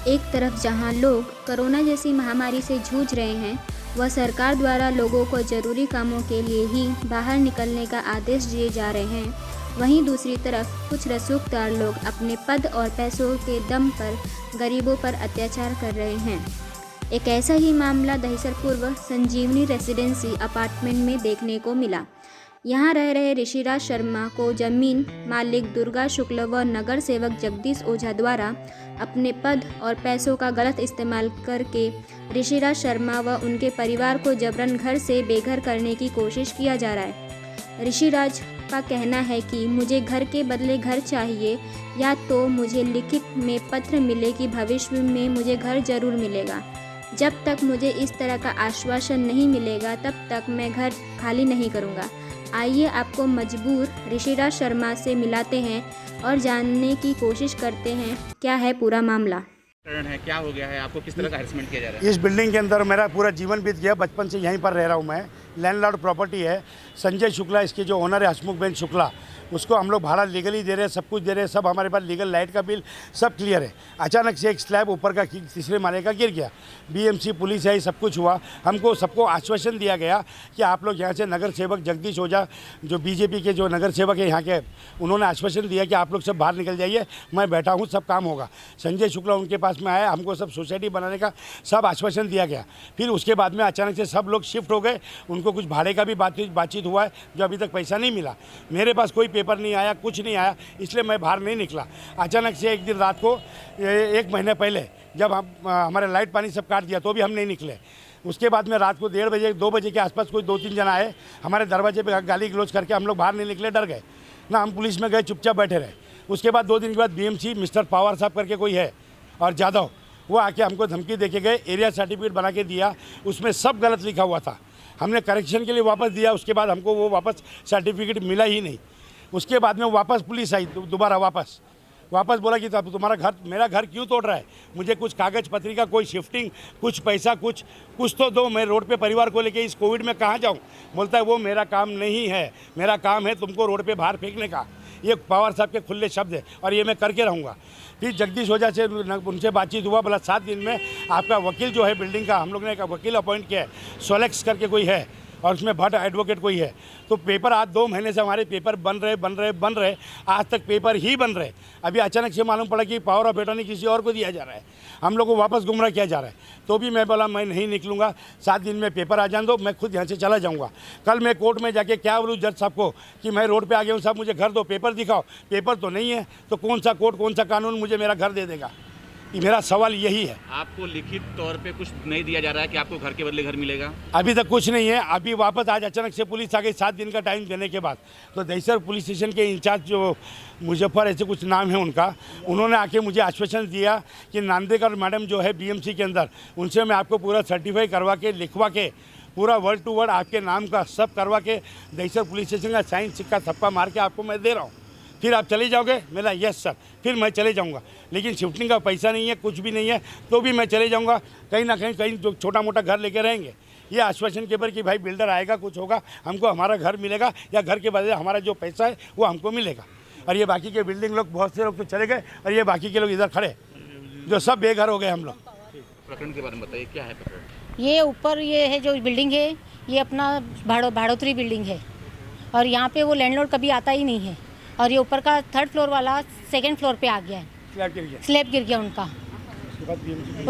एक तरफ जहां लोग कोरोना जैसी महामारी से जूझ रहे हैं, वह सरकार द्वारा लोगों को ज़रूरी कामों के लिए ही बाहर निकलने का आदेश दिए जा रहे हैं, वहीं दूसरी तरफ कुछ रसूखदार लोग अपने पद और पैसों के दम पर गरीबों पर अत्याचार कर रहे हैं। एक ऐसा ही मामला दहिसर पूर्व संजीवनी रेसिडेंसी अपार्टमेंट में देखने को मिला। यहाँ रह रहे ऋषिराज शर्मा को जमीन मालिक दुर्गा शुक्ल व नगर सेवक जगदीश ओझा द्वारा अपने पद और पैसों का गलत इस्तेमाल करके ऋषिराज शर्मा व उनके परिवार को जबरन घर से बेघर करने की कोशिश किया जा रहा है। ऋषिराज का कहना है कि मुझे घर के बदले घर चाहिए, या तो मुझे लिखित में पत्र मिले कि भविष्य में मुझे घर जरूर मिलेगा। जब तक मुझे इस तरह का आश्वासन नहीं मिलेगा तब तक मैं घर खाली नहीं करूँगा। आइए आपको मजबूर ऋषिराज शर्मा से मिलाते हैं और जानने की कोशिश करते हैं क्या है पूरा मामला। है क्या हो गया है, आपको किस तरह का हैरेसमेंट किया जा रहा है? इस बिल्डिंग के अंदर मेरा पूरा जीवन बीत गया, बचपन से यहीं पर रह रहा हूँ मैं। लैंडलॉर्ड प्रॉपर्टी है, संजय शुक्ला इसके जो ओनर है हसमुख बेन शुक्ला, उसको हम लोग भाड़ा लीगली दे रहे हैं, सब कुछ दे रहे हैं, सब हमारे पास लीगल, लाइट का बिल सब क्लियर है। अचानक से एक स्लैब ऊपर का तीसरे माले का गिर गया। बीएमसी पुलिस है, सब कुछ हुआ। हमको सबको आश्वासन दिया गया कि आप लोग यहाँ से नगर सेवक जगदीश ओझा जो बीजेपी के जो नगर सेवक है यहाँ के, उन्होंने आश्वासन दिया कि आप लोग सब बाहर निकल जाइए, मैं बैठा हूँ, सब काम होगा। संजय शुक्ला उनके पास में आया, हमको सब सोसाइटी बनाने का सब आश्वासन दिया गया। फिर उसके बाद में अचानक से सब लोग शिफ्ट हो गए, उनको कुछ भाड़े का भी बातचीत हुआ है, जो अभी तक पैसा नहीं मिला। मेरे पास कोई पेपर नहीं आया, कुछ नहीं आया, इसलिए मैं बाहर नहीं निकला। अचानक से एक दिन रात को 1 महीने पहले जब हमारे लाइट पानी सब काट दिया तो भी हम नहीं निकले। उसके बाद में रात को 1:30 बजे 2 बजे के आसपास कोई 2-3 जन आए, हमारे दरवाजे पे गाली गलौज करके हम लोग बाहर नहीं निकले, डर गए ना। हम पुलिस में गए, चुपचाप बैठे रहे। उसके बाद 2 दिन के बाद बीएमसी मिस्टर पवार साहब करके कोई है और जादव, वो आके हमको धमकी देके गए, एरिया सर्टिफिकेट बना के दिया, उसमें सब गलत लिखा हुआ था। हमने करेक्शन के लिए वापस दिया, उसके बाद हमको वो वापस सर्टिफिकेट मिला ही नहीं। उसके बाद में वापस पुलिस आई, दोबारा वापस बोला कि तुम्हारा घर, मेरा घर क्यों तोड़ रहा है, मुझे कुछ कागज पत्रिका, कोई शिफ्टिंग, कुछ पैसा, कुछ तो दो, मैं रोड पे परिवार को लेके इस कोविड में कहाँ जाऊँ। बोलता है वो मेरा काम नहीं है, मेरा काम है तुमको रोड पे बाहर फेंकने का। ये पवार साहब के खुले शब्द है और ये मैं करके रहूँगा। फिर जगदीश ओझा से उनसे बातचीत हुआ, बोला 7 दिन में आपका वकील जो है बिल्डिंग का, हम लोग ने एक वकील अपॉइंट किया है, सोलेक्स करके कोई है, और उसमें भट्ट एडवोकेट कोई है। तो पेपर आज 2 महीने से हमारे पेपर बन रहे, आज तक पेपर ही बन रहे। अभी अचानक से मालूम पड़ा कि पावर ऑफ अटॉर्नी किसी और को दिया जा रहा है, हम लोग को वापस गुमराह किया जा रहा है। तो भी मैं बोला मैं नहीं निकलूँगा, 7 दिन में पेपर आ जाने दो, मैं खुद यहाँ से चला जाऊँगा। कल मैं कोर्ट में जाके क्या बोलूँ जज साहब को कि मैं रोड पर आ गया हूँ, साहब मुझे घर दो, पेपर दिखाओ। पेपर तो नहीं है, तो कौन सा कोर्ट, कौन सा कानून मुझे मेरा घर दे देगा? ये मेरा सवाल यही है। आपको लिखित तौर पे कुछ नहीं दिया जा रहा है कि आपको घर के बदले घर मिलेगा? अभी तक कुछ नहीं है। अभी वापस आज अचानक से पुलिस आ गई 7 दिन का टाइम देने के बाद। तो दहिसर पुलिस स्टेशन के इंचार्ज जो मुजफ्फर ऐसे कुछ नाम है उनका, उन्होंने आके मुझे आश्वासन दिया कि नांदेकर मैडम जो है बीएमसी के अंदर, उनसे मैं आपको पूरा सर्टिफाई करवा के, लिखवा के, पूरा वर्ड टू वर्ड आपके नाम का सब करवा के दहिसर पुलिस स्टेशन का साइन सिक्का थप्पा मार के आपको मैं दे रहा हूँ। फिर आप चले जाओगे? मेरा यस सर, फिर मैं चले जाऊंगा, लेकिन शिफ्टिंग का पैसा नहीं है, कुछ भी नहीं है, तो भी मैं चले जाऊंगा। कहीं ना कहीं जो छोटा मोटा घर लेके रहेंगे, ये आश्वासन के ऊपर कि भाई बिल्डर आएगा, कुछ होगा, हमको हमारा घर मिलेगा, या घर के बदले हमारा जो पैसा है वो हमको मिलेगा। और ये बाकी के बिल्डिंग लोग, बहुत से लोग तो चले गए, और ये बाकी के लोग इधर खड़े जो सब बेघर हो गए। हम लोग प्रकरण के बारे में बताइए, क्या है प्रकरण? ये ऊपर ये है जो बिल्डिंग है, ये अपना भाड़ोतरी बिल्डिंग है, और यहाँ पे वो लैंडलॉर्ड कभी आता ही नहीं है। और ये ऊपर का 3rd फ्लोर वाला 2nd फ्लोर पे आ गया है, स्लैब गिर गया उनका।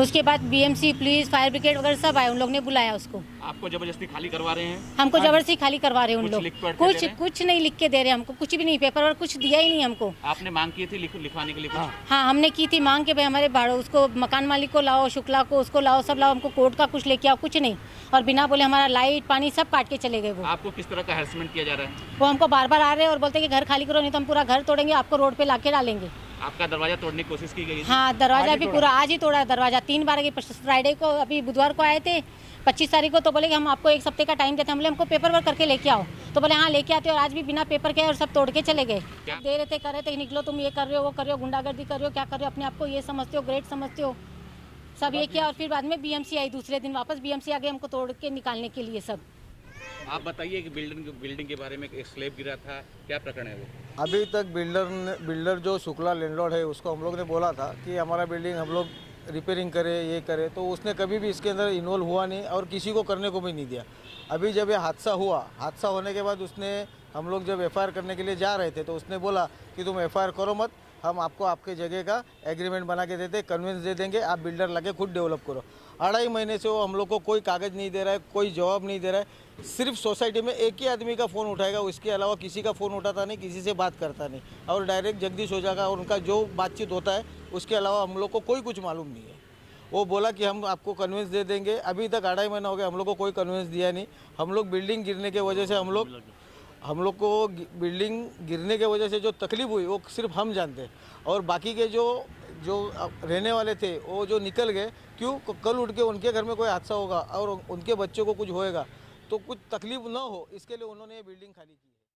उसके बाद बीएमसी, पुलिस, फायर ब्रिगेड वगैरह सब आए, उन लोग ने बुलाया उसको। आपको जबरदस्ती खाली करवा रहे हैं? हमको जबरदस्ती खाली करवा रहे हैं उन लोग। कुछ नहीं लिख के दे रहे हमको, कुछ भी नहीं, पेपर और कुछ दिया ही नहीं हमको। आपने मांग की थी लिखवाने के लिए? हाँ, हमने की थी मांग के, भाई हमारे भाड़ो उसको, मकान मालिक को लाओ, शुक्ला को, उसको लाओ, सब लाओ, हमको कोर्ट का कुछ लेके आओ, कुछ नहीं। और बिना बोले हमारा लाइट पानी सब काट के चले गए वो। आपको किस तरह का हैरेसमेंट किया जा रहा है? वो हमको बार बार आ रहे हैं और बोलते हैं कि घर खाली करो, नहीं तो हम पूरा घर तोड़ेंगे, आपको रोड पे लाके डालेंगे। आपका दरवाजा तोड़ने की कोशिश की गई? हाँ, दरवाजा भी पूरा आज ही तोड़ा, दरवाजा 3 बार। फ्राइडे को, अभी बुधवार को आए थे 25 तारीख को, तो बोले कि हम आपको 1 हफ्ते का टाइम देते हैं। हम बोले हमको पेपर वर्क करके लेके आओ, तो बोले हाँ लेके आते हो। और आज भी बिना पेपर के और सब तोड़ के चले गए। दे रहे थे, कर रहे थे, निकलो तुम, ये कर रहे हो, वो कर रहे हो, गुंडागर्दी कर रहे हो, क्या कर रहे हो, अपने आप को ये समझते हो, ग्रेट समझते हो, सब ये किया और फिर बाद में बीएमसी आई, दूसरे दिन वापस बीएमसी आ गए हमको तोड़ के निकालने के लिए सब। आप बताइए कि बिल्डिंग के बारे में एक स्लैब गिरा था, क्या प्रकरण है वो? अभी तक बिल्डर जो शुक्ला लैंडलॉर्ड है उसको हम लोग ने बोला था कि हमारा बिल्डिंग हम लोग रिपेयरिंग करे, ये करे, तो उसने कभी भी इसके अंदर इन्वॉल्व हुआ नहीं और किसी को करने को भी नहीं दिया। अभी जब ये हादसा हुआ, हादसा होने के बाद उसने, हम लोग जब एफआईआर करने के लिए जा रहे थे तो उसने बोला कि तुम एफआईआर करो मत, हम आपको आपके जगह का एग्रीमेंट बना के देते, कन्वेंस दे देंगे, आप बिल्डर लगे खुद डेवलप करो। 2.5 महीने से वो हम लोग को कोई कागज़ नहीं दे रहा है, कोई जवाब नहीं दे रहा है। सिर्फ सोसाइटी में एक ही आदमी का फ़ोन उठाएगा, उसके अलावा किसी का फ़ोन उठाता नहीं, किसी से बात करता नहीं, और डायरेक्ट जगदीश ओझा का और उनका जो बातचीत होता है उसके अलावा हम लोग को कोई कुछ मालूम नहीं है। वो बोला कि हम आपको कन्वेंस दे देंगे, अभी तक 2.5 महीना हो गया, हम लोग को कोई कन्वेंस दिया नहीं। हम लोग बिल्डिंग गिरने के वजह से हम लोग को बिल्डिंग गिरने के वजह से जो तकलीफ हुई वो सिर्फ हम जानते हैं, और बाकी के जो रहने वाले थे वो जो निकल गए, क्यों? कल उठ के उनके घर में कोई हादसा होगा और उनके बच्चों को कुछ होएगा तो कुछ तकलीफ ना हो, इसके लिए उन्होंने ये बिल्डिंग खाली की।